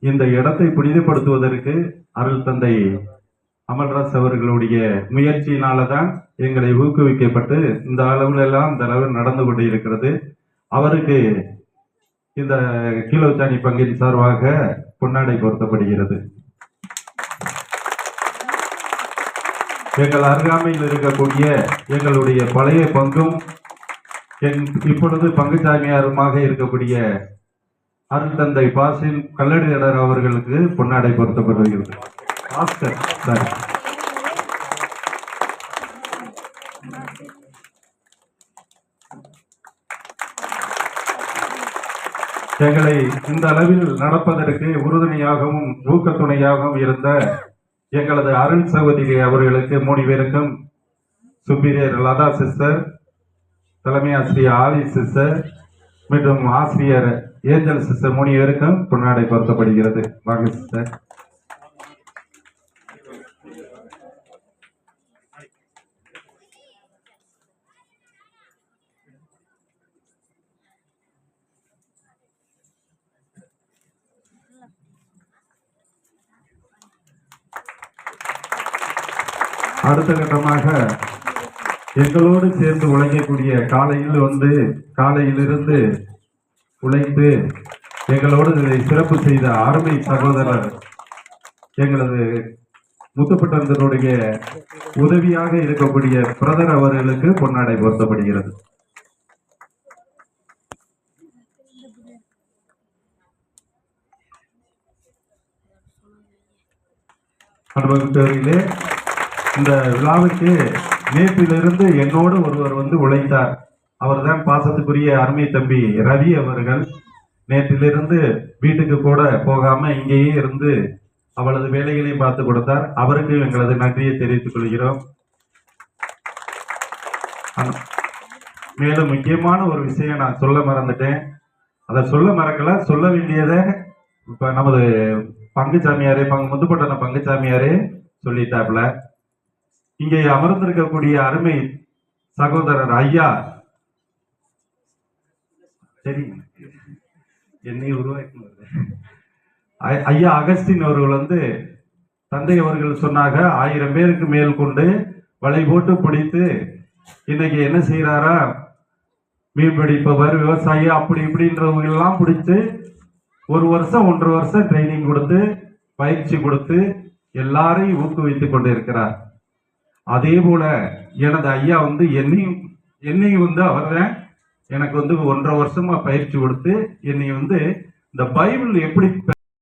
இந்த இடத்தை புனிதப்படுத்துவதற்கு அருள் தந்தை அமல்ராஜ் அவர்களுடைய முயற்சியினாலதான் எங்களை ஊக்குவிக்கப்பட்டு இந்த அளவுல எல்லாம் இந்த அளவில் நடந்து கொண்டு இருக்கிறது. அவருக்கு இந்த கீழோச்சாணி பங்கின் சார்பாக பொன்னாடை பொருத்தப்படுகிறது. எங்கள் அருகாமையில் இருக்கக்கூடிய எங்களுடைய பழைய பங்கும் இப்பொழுது பங்குச்சாமியாருமாக இருக்கக்கூடிய அருள் தந்தை பாசின் கல்லடியாளர் அவர்களுக்கு பொன்னாடை பொருத்தப்படுகிறது. ஆஸ்கர் சார், எங்களை இந்த அளவில் நடப்பதற்கு உறுதுணையாகவும் ஊக்கத்துணையாகவும் இருந்த எங்களது அருள் சகோதரி அவர்களுக்கு 3 பேருக்கும் சுப்பீரியர் லதா சிஸ்டர், தலைமை ஆசிரியர் ஆலி சிஸ்டர் மற்றும் ஆசிரியர் ஏஞ்சல் சிஸ்டர் 3 பேருக்கும் பொன்னாடை பொருத்தப்படுகிறது. வாங்க சிஸ்டர். அடுத்த கட்டமாக எங்களோடு சேர்ந்து உழைக்கக்கூடிய காலையிலிருந்து உழைத்து எங்களோடு இதை சிறப்பு செய்த அருமை சகோதரர் எங்களது முத்துப்பட்டந்தனுடைய உதவியாக இருக்கக்கூடிய பிரதர் அவர்களுக்கு பொன்னாடை பொருத்தப்படுகிறது. அனுபவத்திலே இந்த விழாவுக்கு நேற்றிலிருந்து என்னோடு ஒருவர் வந்து உழைத்தார். அவர்தான் பாசத்துக்குரிய அருமை தம்பி ரவி அவர்கள். நேற்றிலிருந்து வீட்டுக்கு கூட போகாம இங்கேயே இருந்து அவளது வேலைகளையும் பார்த்து கொடுத்தார். அவருக்கு எங்களது நன்றியை தெரிவித்துக் கொள்கிறோம். மேலும் முக்கியமான ஒரு விஷயம் நான் சொல்ல மறந்துட்டேன். அதை சொல்ல மறக்கல, சொல்ல வேண்டியதை இப்ப நமது பங்குச்சாமியாரே முத்துப்பட்டன பங்குச்சாமியாரே சொல்லிட்டாப்ல. இங்கே அமர்ந்திருக்கக்கூடிய அருமை சகோதரர் ஐயா, சரி என்னை உருவாக்கி ஐயா அகஸ்டின் அவர்கள் வந்து தந்தை அவர்கள் சொன்னாங்க 1000 பேருக்கு மேல் கொண்டு வலை போட்டு பிடித்து இன்னைக்கு என்ன செய்யறாரா, மீன் பிடிப்பவர், விவசாயி அப்படி இப்படின்றவங்க எல்லாம் பிடிச்சு 1 வருஷம் 1.5 வருஷம் ட்ரைனிங் கொடுத்து பயிற்சி கொடுத்து எல்லாரையும் ஊக்குவித்துக் கொண்டு இருக்கிறார். அதே போல எனது ஐயா வந்து என்னையும் வந்து அவர்தான் எனக்கு வந்து 1.5 வருஷமா பயிற்சி கொடுத்து என்னை வந்து இந்த பைபிள் எப்படி